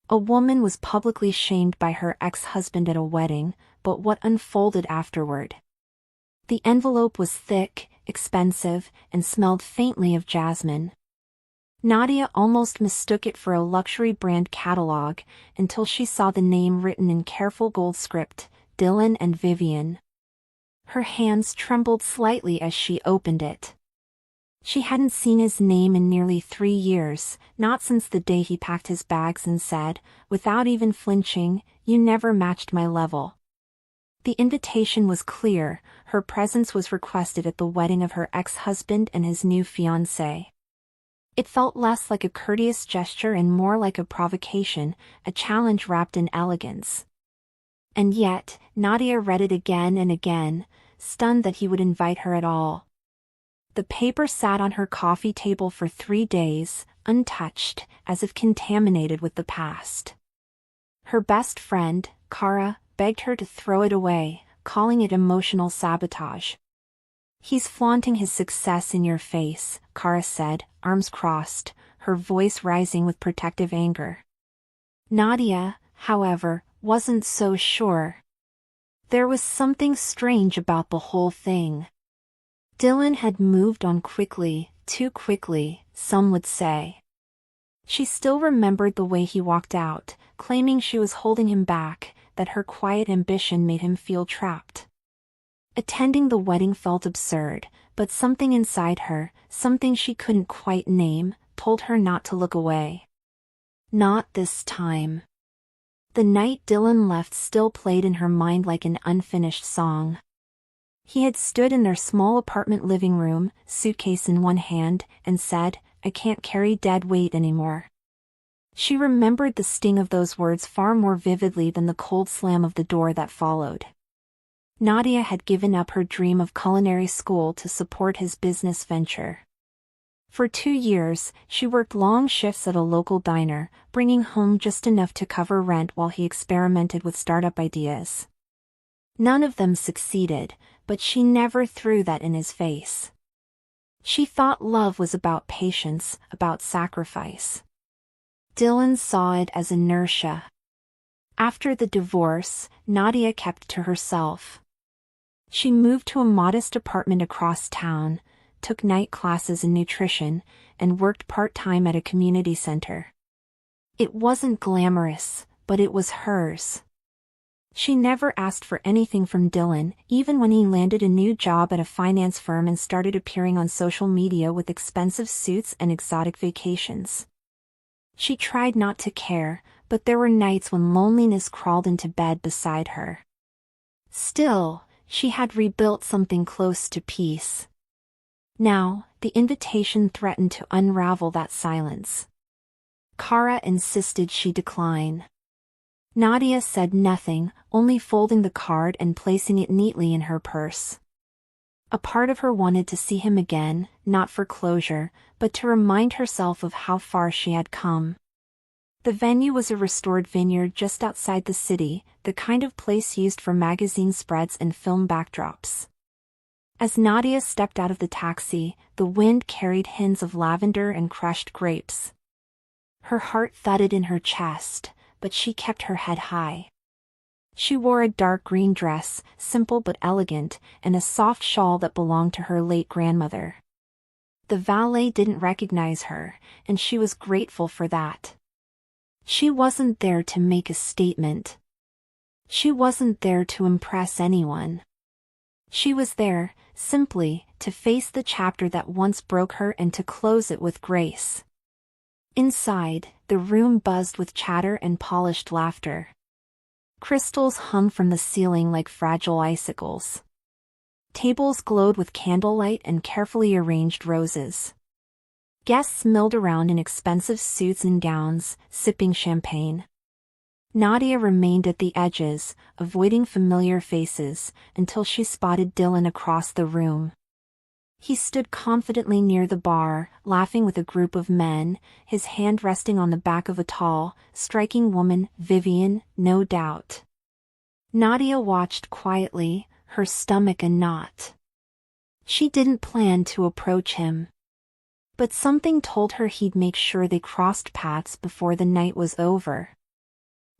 A woman was publicly shamed by her ex-husband at a wedding, but what unfolded afterward? The envelope was thick, expensive, and smelled faintly of jasmine. Nadia almost mistook it for a luxury brand catalog until she saw the name written in careful gold script, Dylan and Vivian. Her hands trembled slightly as she opened it. She hadn't seen his name in nearly 3 years, not since the day he packed his bags and said, without even flinching, "You never matched my level." The invitation was clear: her presence was requested at the wedding of her ex-husband and his new fiancée. It felt less like a courteous gesture and more like a provocation, a challenge wrapped in elegance. And yet, Nadia read it again and again, stunned that he would invite her at all. The paper sat on her coffee table for 3 days, untouched, as if contaminated with the past. Her best friend, Kara, begged her to throw it away, calling it emotional sabotage. "He's flaunting his success in your face," Kara said, arms crossed, her voice rising with protective anger. Nadia, however, wasn't so sure. There was something strange about the whole thing. Dylan had moved on quickly, too quickly, some would say. She still remembered the way he walked out, claiming she was holding him back, that her quiet ambition made him feel trapped. Attending the wedding felt absurd, but something inside her, something she couldn't quite name, told her not to look away. Not this time. The night Dylan left still played in her mind like an unfinished song. He had stood in their small apartment living room, suitcase in one hand, and said, "I can't carry dead weight anymore." She remembered the sting of those words far more vividly than the cold slam of the door that followed. Nadia had given up her dream of culinary school to support his business venture. For 2 years, she worked long shifts at a local diner, bringing home just enough to cover rent while he experimented with startup ideas. None of them succeeded, but she never threw that in his face. She thought love was about patience, about sacrifice. Dylan saw it as inertia. After the divorce, Nadia kept to herself. She moved to a modest apartment across town, took night classes in nutrition, and worked part-time at a community center. It wasn't glamorous, but it was hers. She never asked for anything from Dylan, even when he landed a new job at a finance firm and started appearing on social media with expensive suits and exotic vacations. She tried not to care, but there were nights when loneliness crawled into bed beside her. Still, she had rebuilt something close to peace. Now, the invitation threatened to unravel that silence. Kara insisted she decline. Nadia said nothing, only folding the card and placing it neatly in her purse. A part of her wanted to see him again, not for closure, but to remind herself of how far she had come. The venue was a restored vineyard just outside the city, the kind of place used for magazine spreads and film backdrops. As Nadia stepped out of the taxi, the wind carried hints of lavender and crushed grapes. Her heart thudded in her chest, but she kept her head high. She wore a dark green dress, simple but elegant, and a soft shawl that belonged to her late grandmother. The valet didn't recognize her, and she was grateful for that. She wasn't there to make a statement. She wasn't there to impress anyone. She was there, simply, to face the chapter that once broke her and to close it with grace. Inside, the room buzzed with chatter and polished laughter. Crystals hung from the ceiling like fragile icicles. Tables glowed with candlelight and carefully arranged roses. Guests milled around in expensive suits and gowns, sipping champagne. Nadia remained at the edges, avoiding familiar faces, until she spotted Dylan across the room. He stood confidently near the bar, laughing with a group of men, his hand resting on the back of a tall, striking woman, Vivian, no doubt. Nadia watched quietly, her stomach a knot. She didn't plan to approach him. But something told her he'd make sure they crossed paths before the night was over.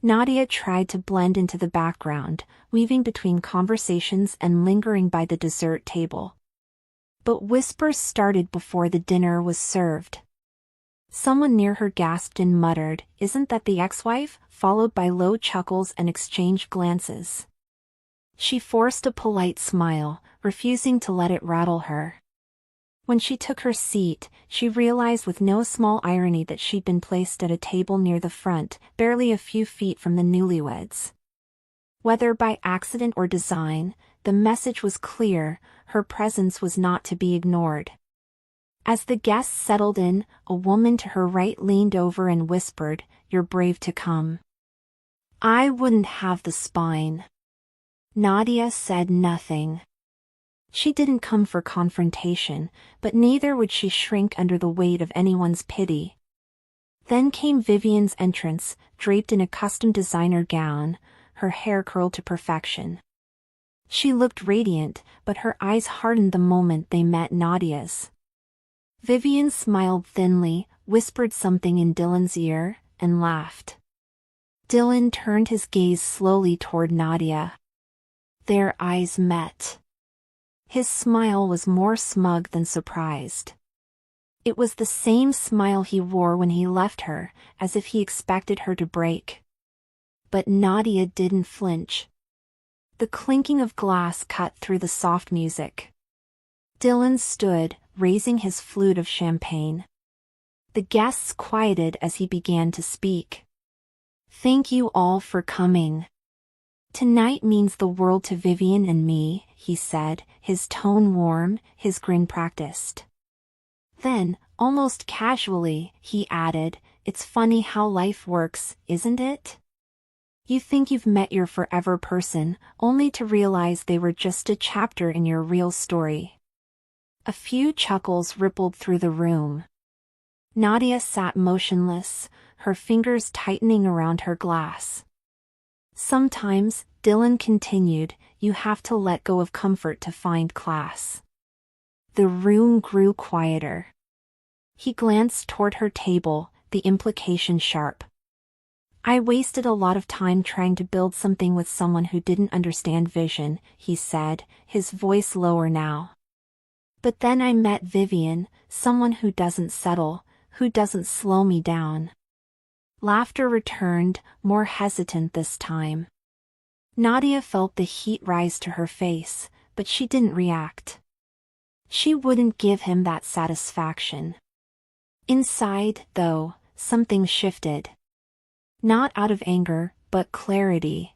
Nadia tried to blend into the background, weaving between conversations and lingering by the dessert table. But whispers started before the dinner was served. Someone near her gasped and muttered, "Isn't that the ex-wife?" followed by low chuckles and exchanged glances. She forced a polite smile, refusing to let it rattle her. When she took her seat, she realized with no small irony that she'd been placed at a table near the front, barely a few feet from the newlyweds. Whether by accident or design, the message was clear: her presence was not to be ignored. As the guests settled in, a woman to her right leaned over and whispered, "You're brave to come." "I wouldn't have the spine." Nadia said nothing. She didn't come for confrontation, but neither would she shrink under the weight of anyone's pity. Then came Vivian's entrance, draped in a custom designer gown, her hair curled to perfection. She looked radiant, but her eyes hardened the moment they met Nadia's. Vivian smiled thinly, whispered something in Dylan's ear, and laughed. Dylan turned his gaze slowly toward Nadia. Their eyes met. His smile was more smug than surprised. It was the same smile he wore when he left her, as if he expected her to break. But Nadia didn't flinch. The clinking of glass cut through the soft music. Dylan stood, raising his flute of champagne. The guests quieted as he began to speak. "Thank you all for coming. Tonight means the world to Vivian and me," he said, his tone warm, his grin practiced. Then, almost casually, he added, "It's funny how life works, isn't it? You think you've met your forever person, only to realize they were just a chapter in your real story." A few chuckles rippled through the room. Nadia sat motionless, her fingers tightening around her glass. "Sometimes," Dylan continued, "you have to let go of comfort to find class." The room grew quieter. He glanced toward her table, the implication sharp. "I wasted a lot of time trying to build something with someone who didn't understand vision," he said, his voice lower now. "But then I met Vivian, someone who doesn't settle, who doesn't slow me down." Laughter returned, more hesitant this time. Nadia felt the heat rise to her face, but she didn't react. She wouldn't give him that satisfaction. Inside, though, something shifted. Not out of anger, but clarity.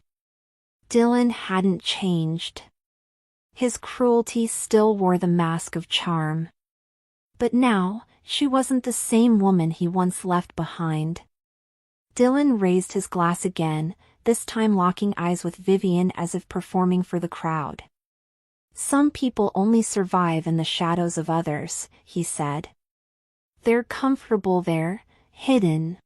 Dylan hadn't changed. His cruelty still wore the mask of charm. But now, she wasn't the same woman he once left behind. Dylan raised his glass again, this time locking eyes with Vivian as if performing for the crowd. "Some people only survive in the shadows of others," he said. "They're comfortable there, hidden.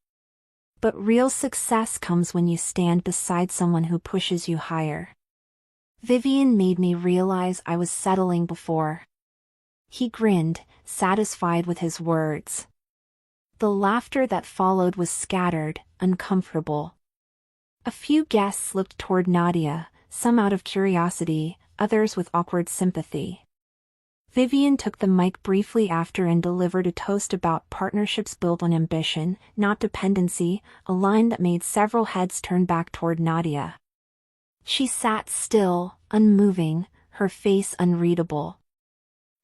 But real success comes when you stand beside someone who pushes you higher." Vivian made me realize I was settling before. He grinned, satisfied with his words. The laughter that followed was scattered, uncomfortable. A few guests looked toward Nadia, some out of curiosity, others with awkward sympathy. Vivian took the mic briefly after and delivered a toast about partnerships built on ambition, not dependency, a line that made several heads turn back toward Nadia. She sat still, unmoving, her face unreadable.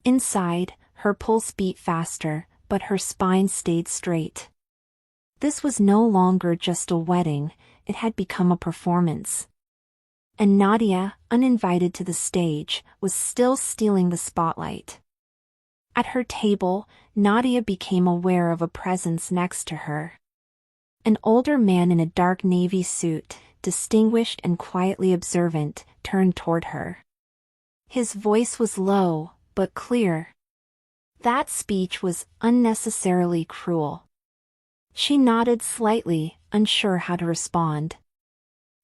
Inside, her pulse beat faster, but her spine stayed straight. This was no longer just a wedding, it had become a performance. And Nadia, uninvited to the stage, was still stealing the spotlight. At her table, Nadia became aware of a presence next to her. An older man in a dark navy suit, distinguished and quietly observant, turned toward her. His voice was low, but clear. That speech was unnecessarily cruel. She nodded slightly, unsure how to respond.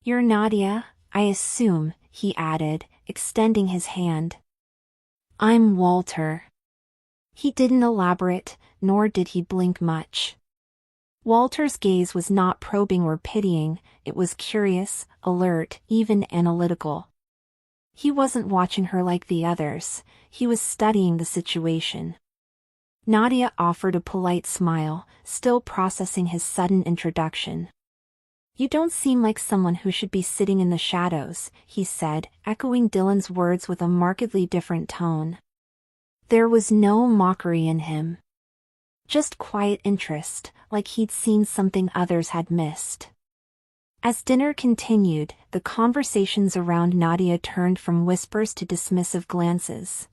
"You're Nadia, I assume," he added, extending his hand. "I'm Walter." He didn't elaborate, nor did he blink much. Walter's gaze was not probing or pitying, it was curious, alert, even analytical. He wasn't watching her like the others, he was studying the situation. Nadia offered a polite smile, still processing his sudden introduction. "You don't seem like someone who should be sitting in the shadows," he said, echoing Dylan's words with a markedly different tone. There was no mockery in him. Just quiet interest, like he'd seen something others had missed. As dinner continued, the conversations around Nadia turned from whispers to dismissive glances.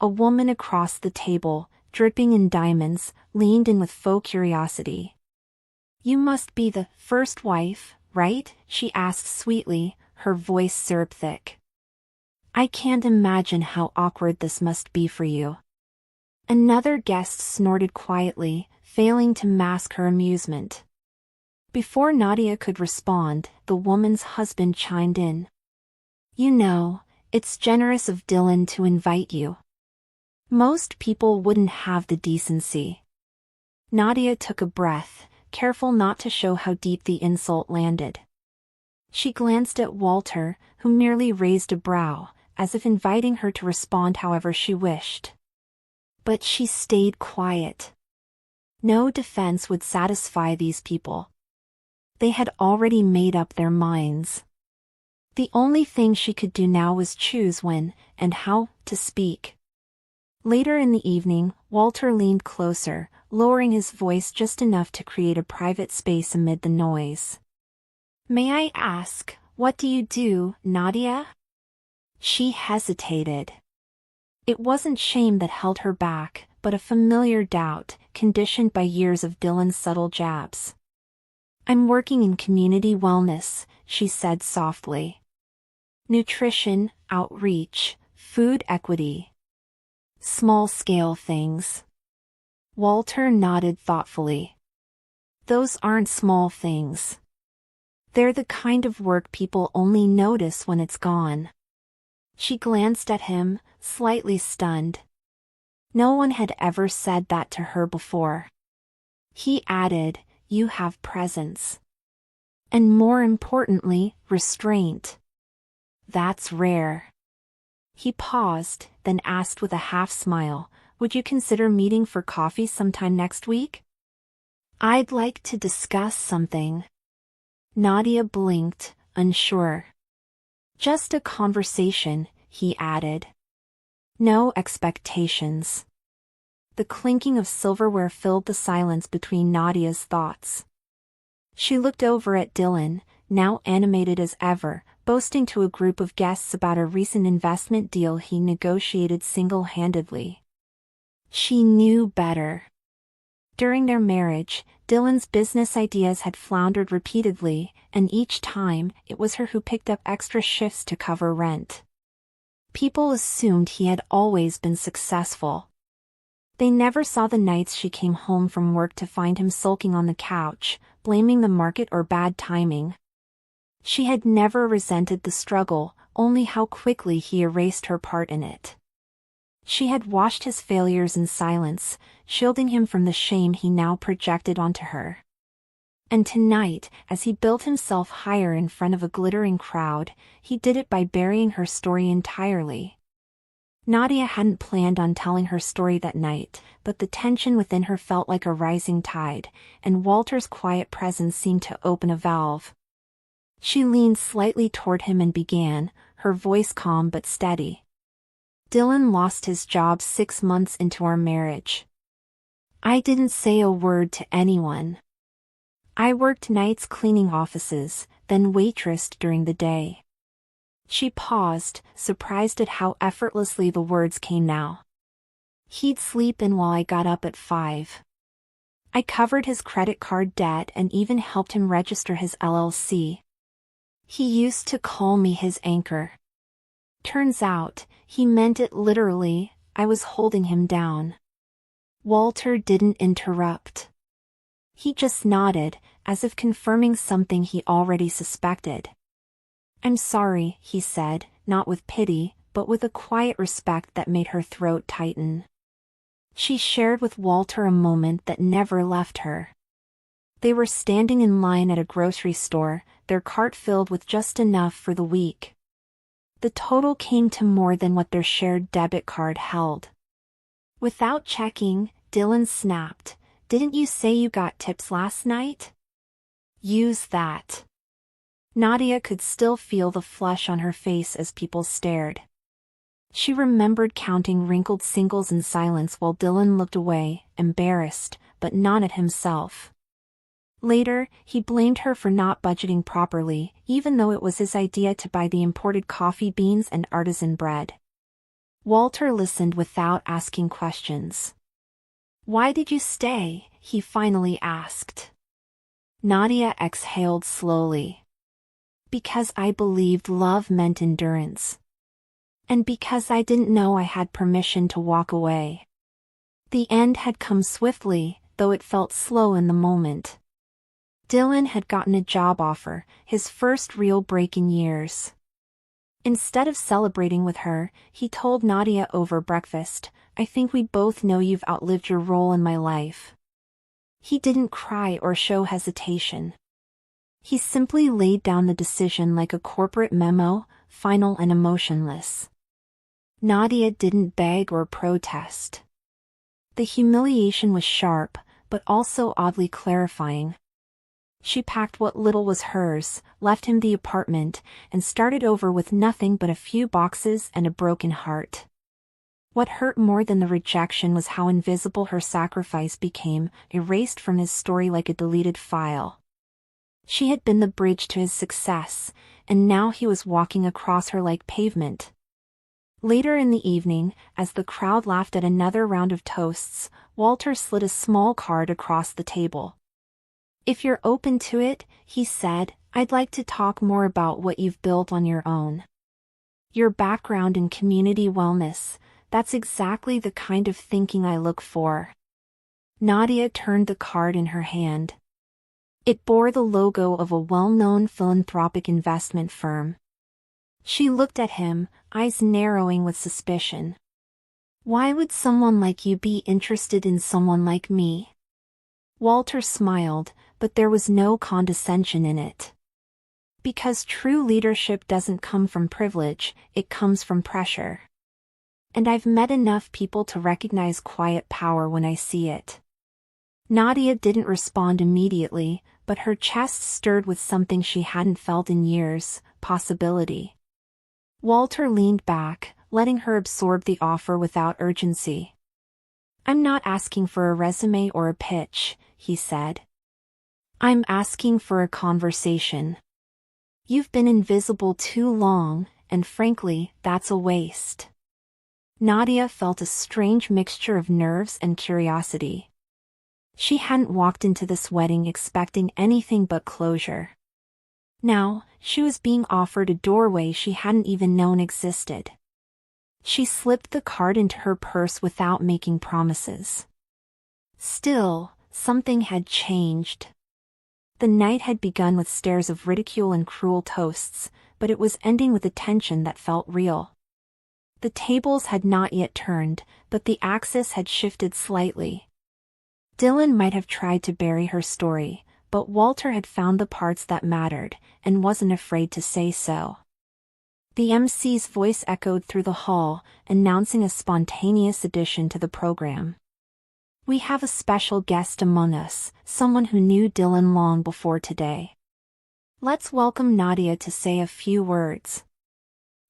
A woman across the table, dripping in diamonds, leaned in with faux curiosity. "You must be the first wife, right?" she asked sweetly, her voice syrup thick. "I can't imagine how awkward this must be for you." Another guest snorted quietly, failing to mask her amusement. Before Nadia could respond, the woman's husband chimed in. "You know, it's generous of Dylan to invite you. Most people wouldn't have the decency." Nadia took a breath, careful not to show how deep the insult landed. She glanced at Walter, who merely raised a brow, as if inviting her to respond however she wished. But she stayed quiet. No defense would satisfy these people. They had already made up their minds. The only thing she could do now was choose when, and how, to speak. Later in the evening, Walter leaned closer, lowering his voice just enough to create a private space amid the noise. "May I ask, what do you do, Nadia?" She hesitated. It wasn't shame that held her back, but a familiar doubt, conditioned by years of Dylan's subtle jabs. "I'm working in community wellness," she said softly. "Nutrition, outreach, food equity. Small-scale things." Walter nodded thoughtfully. "Those aren't small things. They're the kind of work people only notice when it's gone." She glanced at him, slightly stunned. No one had ever said that to her before. He added, "You have presence. And more importantly, restraint. That's rare." He paused, then asked with a half-smile, "Would you consider meeting for coffee sometime next week?" "I'd like to discuss something." Nadia blinked, unsure. "Just a conversation," he added. "No expectations." The clinking of silverware filled the silence between Nadia's thoughts. She looked over at Dylan, now animated as ever, boasting to a group of guests about a recent investment deal he negotiated single-handedly. She knew better. During their marriage, Dylan's business ideas had floundered repeatedly, and each time, it was her who picked up extra shifts to cover rent. People assumed he had always been successful. They never saw the nights she came home from work to find him sulking on the couch, blaming the market or bad timing. She had never resented the struggle, only how quickly he erased her part in it. She had watched his failures in silence, shielding him from the shame he now projected onto her. And tonight, as he built himself higher in front of a glittering crowd, he did it by burying her story entirely. Nadia hadn't planned on telling her story that night, but the tension within her felt like a rising tide, and Walter's quiet presence seemed to open a valve. She leaned slightly toward him and began, her voice calm but steady. "Dylan lost his job 6 months into our marriage. I didn't say a word to anyone. I worked nights cleaning offices, then waitressed during the day." She paused, surprised at how effortlessly the words came now. "He'd sleep in while I got up at 5. I covered his credit card debt and even helped him register his LLC. He used to call me his anchor. Turns out, he meant it literally, I was holding him down." Walter didn't interrupt. He just nodded, as if confirming something he already suspected. "I'm sorry," he said, not with pity, but with a quiet respect that made her throat tighten. She shared with Walter a moment that never left her. They were standing in line at a grocery store, their cart filled with just enough for the week. The total came to more than what their shared debit card held. Without checking, Dylan snapped, "Didn't you say you got tips last night? Use that." Nadia could still feel the flush on her face as people stared. She remembered counting wrinkled singles in silence while Dylan looked away, embarrassed, but not at himself. Later, he blamed her for not budgeting properly, even though it was his idea to buy the imported coffee beans and artisan bread. Walter listened without asking questions. "Why did you stay?" he finally asked. Nadia exhaled slowly. "Because I believed love meant endurance. And because I didn't know I had permission to walk away." The end had come swiftly, though it felt slow in the moment. Dylan had gotten a job offer, his first real break in years. Instead of celebrating with her, he told Nadia over breakfast, "I think we both know you've outlived your role in my life." He didn't cry or show hesitation. He simply laid down the decision like a corporate memo, final and emotionless. Nadia didn't beg or protest. The humiliation was sharp, but also oddly clarifying. She packed what little was hers, left him the apartment, and started over with nothing but a few boxes and a broken heart. What hurt more than the rejection was how invisible her sacrifice became, erased from his story like a deleted file. She had been the bridge to his success, and now he was walking across her like pavement. Later in the evening, as the crowd laughed at another round of toasts, Walter slid a small card across the table. "If you're open to it," he said, "I'd like to talk more about what you've built on your own. Your background in community wellness, that's exactly the kind of thinking I look for." Nadia turned the card in her hand. It bore the logo of a well-known philanthropic investment firm. She looked at him, eyes narrowing with suspicion. "Why would someone like you be interested in someone like me?" Walter smiled, but there was no condescension in it. "Because true leadership doesn't come from privilege, it comes from pressure. And I've met enough people to recognize quiet power when I see it." Nadia didn't respond immediately, but her chest stirred with something she hadn't felt in years, possibility. Walter leaned back, letting her absorb the offer without urgency. "I'm not asking for a resume or a pitch," he said. "I'm asking for a conversation. You've been invisible too long, and frankly, that's a waste." Nadia felt a strange mixture of nerves and curiosity. She hadn't walked into this wedding expecting anything but closure. Now, she was being offered a doorway she hadn't even known existed. She slipped the card into her purse without making promises. Still, something had changed. The night had begun with stares of ridicule and cruel toasts, but it was ending with a tension that felt real. The tables had not yet turned, but the axis had shifted slightly. Dylan might have tried to bury her story, but Walter had found the parts that mattered, and wasn't afraid to say so. The MC's voice echoed through the hall, announcing a spontaneous addition to the program. "We have a special guest among us, someone who knew Dylan long before today. Let's welcome Nadia to say a few words."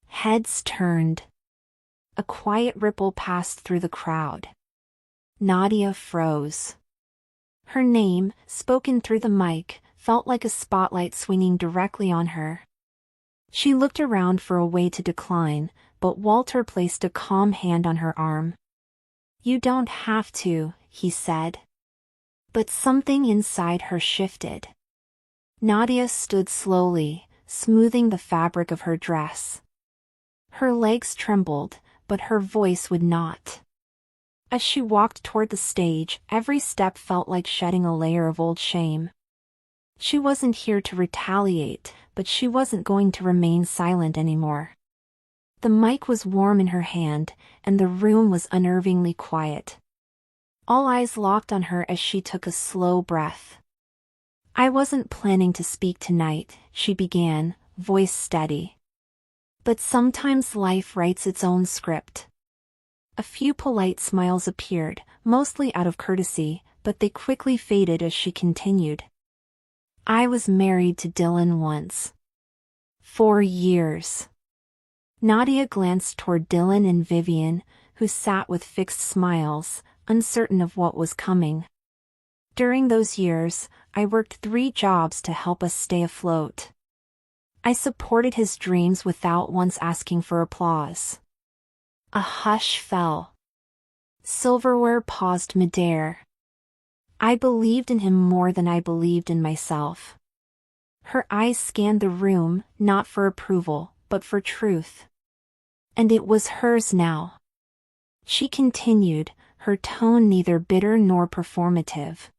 Heads turned. A quiet ripple passed through the crowd. Nadia froze. Her name, spoken through the mic, felt like a spotlight swinging directly on her. She looked around for a way to decline, but Walter placed a calm hand on her arm. "You don't have to," he said. But something inside her shifted. Nadia stood slowly, smoothing the fabric of her dress. Her legs trembled, but her voice would not. As she walked toward the stage, every step felt like shedding a layer of old shame. She wasn't here to retaliate, but she wasn't going to remain silent anymore. The mic was warm in her hand, and the room was unnervingly quiet. All eyes locked on her as she took a slow breath. I wasn't planning to speak tonight, she began, voice steady. But sometimes life writes its own script. A few polite smiles appeared, mostly out of courtesy, but they quickly faded as she continued. I was married to Dylan once. 4 years. Nadia glanced toward Dylan and Vivian, who sat with fixed smiles, uncertain of what was coming. During those years, I worked 3 jobs to help us stay afloat. I supported his dreams without once asking for applause. A hush fell. Silverware paused midair. I believed in him more than I believed in myself. Her eyes scanned the room, not for approval, but for truth. And it was hers now. She continued, her tone neither bitter nor performative.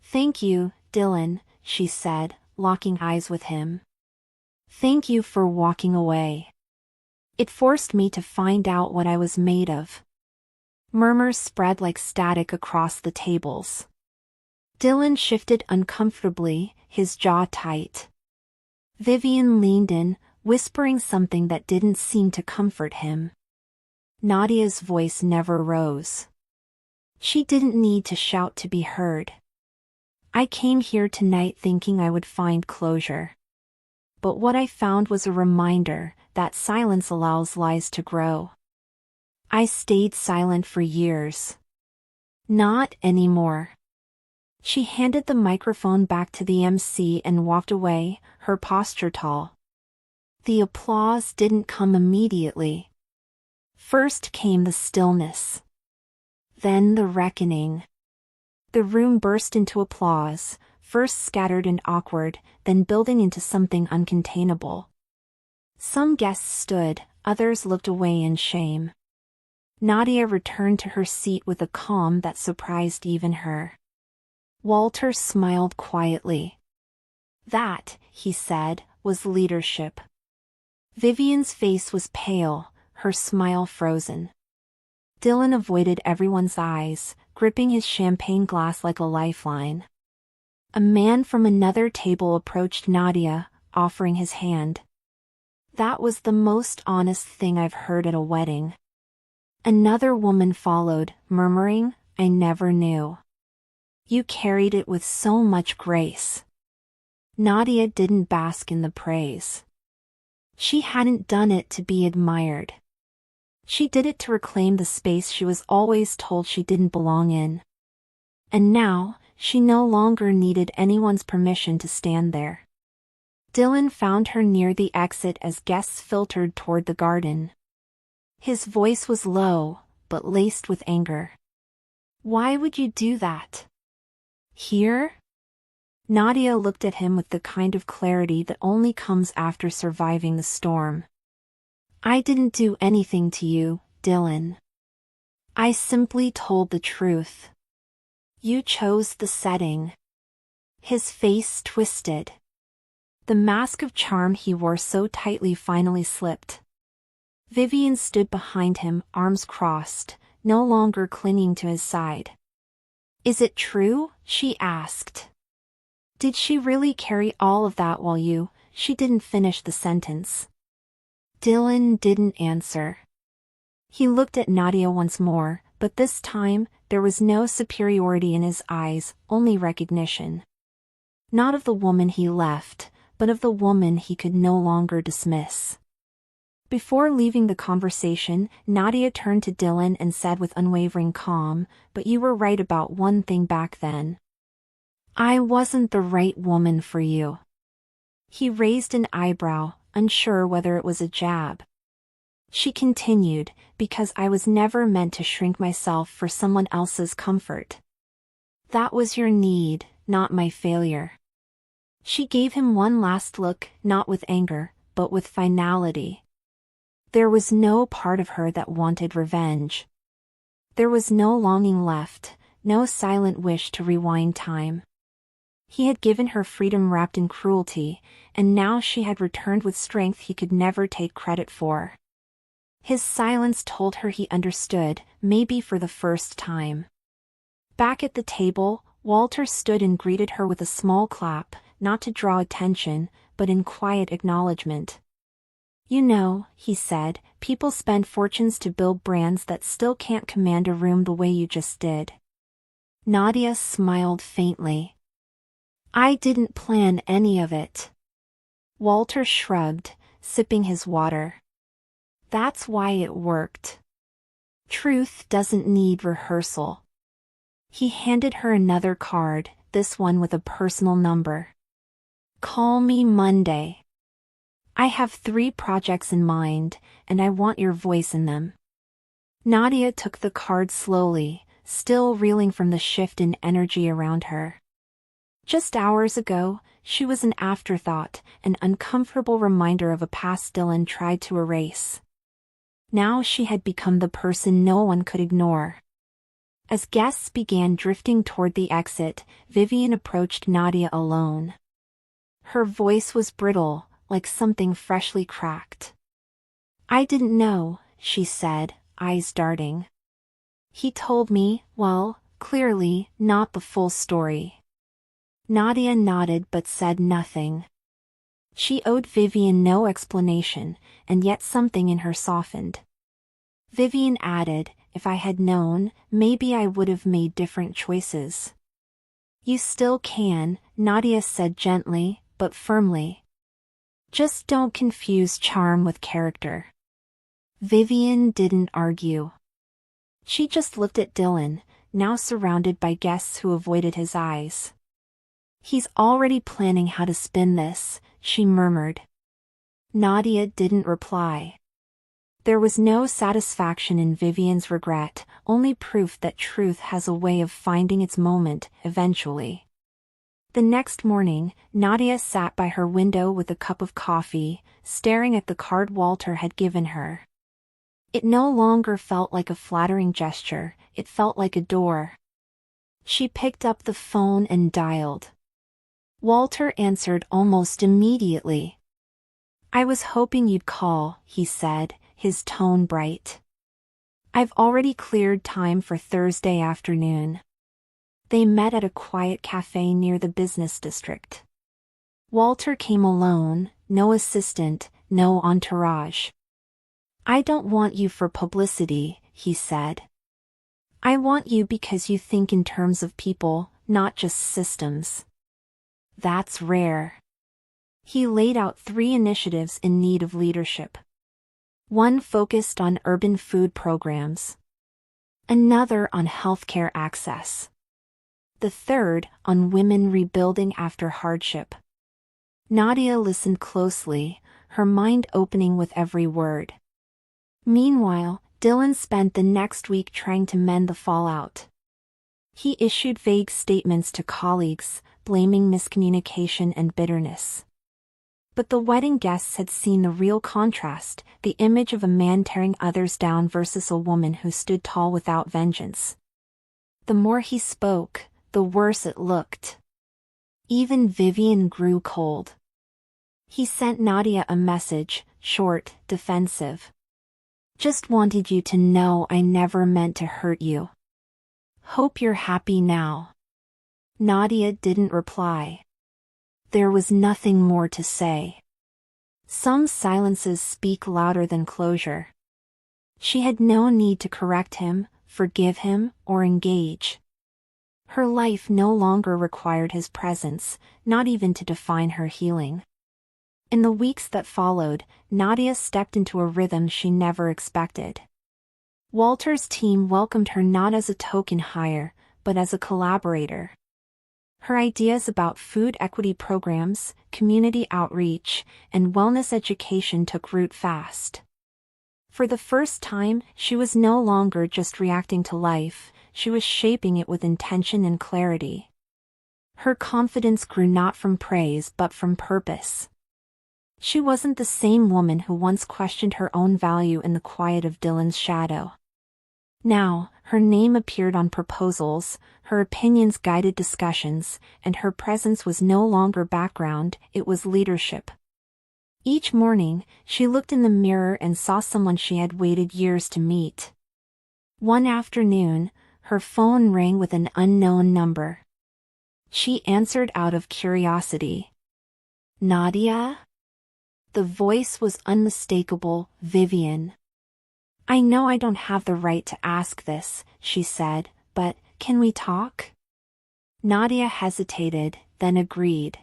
Thank you, Dylan, she said, locking eyes with him. Thank you for walking away. It forced me to find out what I was made of. Murmurs spread like static across the tables. Dylan shifted uncomfortably, his jaw tight. Vivian leaned in, whispering something that didn't seem to comfort him. Nadia's voice never rose. She didn't need to shout to be heard. I came here tonight thinking I would find closure. But what I found was a reminder that silence allows lies to grow. I stayed silent for years. Not anymore. She handed the microphone back to the MC and walked away, her posture tall. The applause didn't come immediately. First came the stillness. Then the reckoning. The room burst into applause, first scattered and awkward, then building into something uncontainable. Some guests stood, others looked away in shame. Nadia returned to her seat with a calm that surprised even her. Walter smiled quietly. That, he said, was leadership. Vivian's face was pale, her smile frozen. Dylan avoided everyone's eyes, gripping his champagne glass like a lifeline. A man from another table approached Nadia, offering his hand. That was the most honest thing I've heard at a wedding. Another woman followed, murmuring, I never knew. You carried it with so much grace. Nadia didn't bask in the praise. She hadn't done it to be admired. She did it to reclaim the space she was always told she didn't belong in. And now, she no longer needed anyone's permission to stand there. Dylan found her near the exit as guests filtered toward the garden. His voice was low, but laced with anger. Why would you do that? Here? Nadia looked at him with the kind of clarity that only comes after surviving the storm. I didn't do anything to you, Dylan. I simply told the truth. You chose the setting. His face twisted. The mask of charm he wore so tightly finally slipped. Vivian stood behind him, arms crossed, no longer clinging to his side. Is it true? She asked. Did she really carry all of that while you? She didn't finish the sentence. Dylan didn't answer. He looked at Nadia once more, but this time, there was no superiority in his eyes, only recognition. Not of the woman he left, but of the woman he could no longer dismiss. Before leaving the conversation, Nadia turned to Dylan and said with unwavering calm, but you were right about one thing back then. I wasn't the right woman for you. He raised an eyebrow, unsure whether it was a jab. She continued, because I was never meant to shrink myself for someone else's comfort. That was your need, not my failure. She gave him one last look, not with anger, but with finality. There was no part of her that wanted revenge. There was no longing left, no silent wish to rewind time. He had given her freedom wrapped in cruelty, and now she had returned with strength he could never take credit for. His silence told her he understood, maybe for the first time. Back at the table, Walter stood and greeted her with a small clap, not to draw attention, but in quiet acknowledgement. "You know," he said, "people spend fortunes to build brands that still can't command a room the way you just did." Nadia smiled faintly. "I didn't plan any of it." Walter shrugged, sipping his water. "That's why it worked. Truth doesn't need rehearsal." He handed her another card, this one with a personal number. "Call me Monday. I have 3 projects in mind, and I want your voice in them." Nadia took the card slowly, still reeling from the shift in energy around her. Just hours ago, she was an afterthought, an uncomfortable reminder of a past Dylan tried to erase. Now she had become the person no one could ignore. As guests began drifting toward the exit, Vivian approached Nadia alone. Her voice was brittle, like something freshly cracked. "I didn't know," she said, eyes darting. "He told me, well, clearly, not the full story." Nadia nodded but said nothing. She owed Vivian no explanation, and yet something in her softened. Vivian added, "If I had known, maybe I would have made different choices." "You still can," Nadia said gently, but firmly. "Just don't confuse charm with character." Vivian didn't argue. She just looked at Dylan, now surrounded by guests who avoided his eyes. "He's already planning how to spin this," she murmured. Nadia didn't reply. There was no satisfaction in Vivian's regret, only proof that truth has a way of finding its moment, eventually. The next morning, Nadia sat by her window with a cup of coffee, staring at the card Walter had given her. It no longer felt like a flattering gesture, it felt like a door. She picked up the phone and dialed. Walter answered almost immediately. "I was hoping you'd call," he said, his tone bright. "I've already cleared time for Thursday afternoon." They met at a quiet cafe near the business district. Walter came alone, no assistant, no entourage. "I don't want you for publicity," he said. "I want you because you think in terms of people, not just systems." "That's rare." He laid out 3 initiatives in need of leadership. One focused on urban food programs. Another on healthcare access. The third on women rebuilding after hardship. Nadia listened closely, her mind opening with every word. Meanwhile, Dylan spent the next week trying to mend the fallout. He issued vague statements to colleagues, blaming miscommunication and bitterness. But the wedding guests had seen the real contrast, the image of a man tearing others down versus a woman who stood tall without vengeance. The more he spoke, the worse it looked. Even Vivian grew cold. He sent Nadia a message, short, defensive. "Just wanted you to know I never meant to hurt you. Hope you're happy now." Nadia didn't reply. There was nothing more to say. Some silences speak louder than closure. She had no need to correct him, forgive him, or engage. Her life no longer required his presence, not even to define her healing. In the weeks that followed, Nadia stepped into a rhythm she never expected. Walter's team welcomed her not as a token hire, but as a collaborator. Her ideas about food equity programs, community outreach, and wellness education took root fast. For the first time, she was no longer just reacting to life, she was shaping it with intention and clarity. Her confidence grew not from praise but from purpose. She wasn't the same woman who once questioned her own value in the quiet of Dylan's shadow. Now, her name appeared on proposals, her opinions guided discussions, and her presence was no longer background, it was leadership. Each morning, she looked in the mirror and saw someone she had waited years to meet. One afternoon, her phone rang with an unknown number. She answered out of curiosity. Nadia? The voice was unmistakable, Vivian. I know I don't have the right to ask this, she said, but can we talk? Nadia hesitated, then agreed.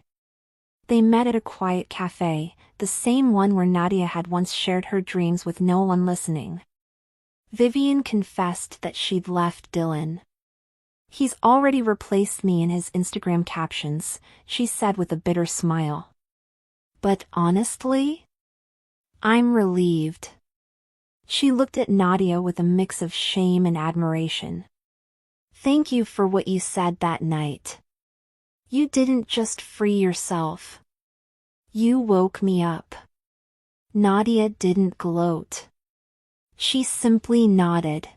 They met at a quiet cafe, the same one where Nadia had once shared her dreams with no one listening. Vivian confessed that she'd left Dylan. He's already replaced me in his Instagram captions, she said with a bitter smile. But honestly, I'm relieved. She looked at Nadia with a mix of shame and admiration. Thank you for what you said that night. You didn't just free yourself. You woke me up. Nadia didn't gloat. She simply nodded.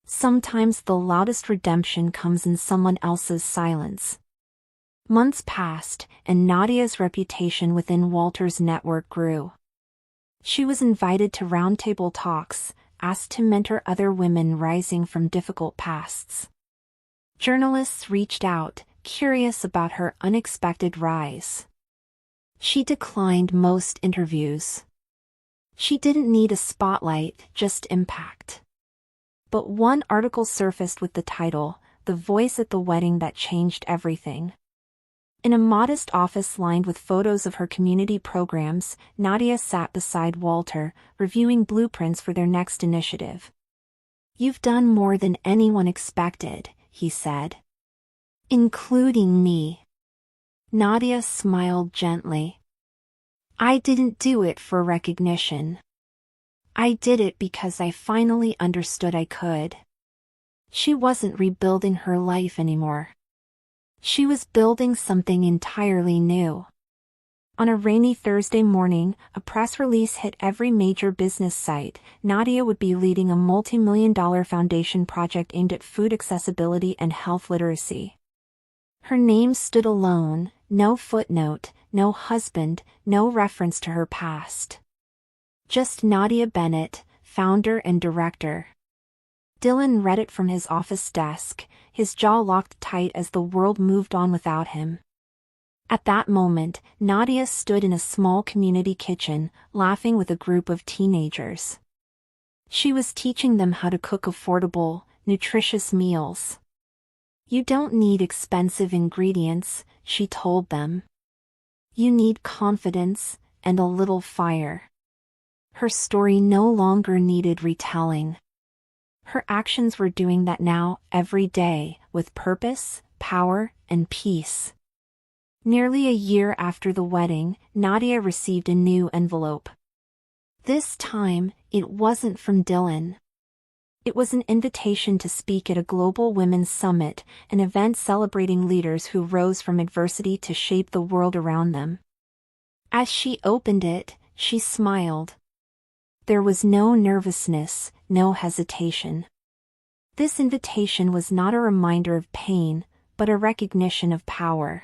Sometimes the loudest redemption comes in someone else's silence. Months passed, and Nadia's reputation within Walter's network grew. She was invited to roundtable talks, asked to mentor other women rising from difficult pasts. Journalists reached out, curious about her unexpected rise. She declined most interviews. She didn't need a spotlight, just impact. But one article surfaced with the title, "The Voice at the Wedding That Changed Everything." In a modest office lined with photos of her community programs, Nadia sat beside Walter, reviewing blueprints for their next initiative. You've done more than anyone expected, he said. Including me. Nadia smiled gently. I didn't do it for recognition. I did it because I finally understood I could. She wasn't rebuilding her life anymore. She was building something entirely new. On a rainy Thursday morning, a press release hit every major business site. Nadia would be leading a multi-million-dollar foundation project aimed at food accessibility and health literacy. Her name stood alone, no footnote, no husband, no reference to her past. Just Nadia Bennett, founder and director. Dylan read it from his office desk, his jaw locked tight as the world moved on without him. At that moment, Nadia stood in a small community kitchen, laughing with a group of teenagers. She was teaching them how to cook affordable, nutritious meals. You don't need expensive ingredients, she told them. You need confidence, and a little fire. Her story no longer needed retelling. Her actions were doing that now, every day, with purpose, power, and peace. Nearly a year after the wedding, Nadia received a new envelope. This time, it wasn't from Dylan. It was an invitation to speak at a global women's summit, an event celebrating leaders who rose from adversity to shape the world around them. As she opened it, she smiled. There was no nervousness, no hesitation. This invitation was not a reminder of pain, but a recognition of power.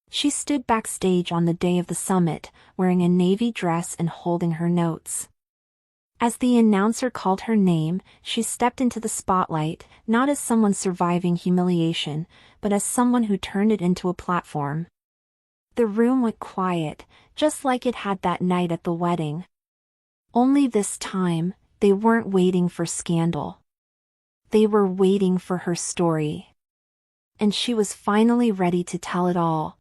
She stood backstage on the day of the summit, wearing a navy dress and holding her notes. As the announcer called her name, she stepped into the spotlight, not as someone surviving humiliation, but as someone who turned it into a platform. The room went quiet, just like it had that night at the wedding. Only this time, they weren't waiting for scandal. They were waiting for her story. And she was finally ready to tell it all,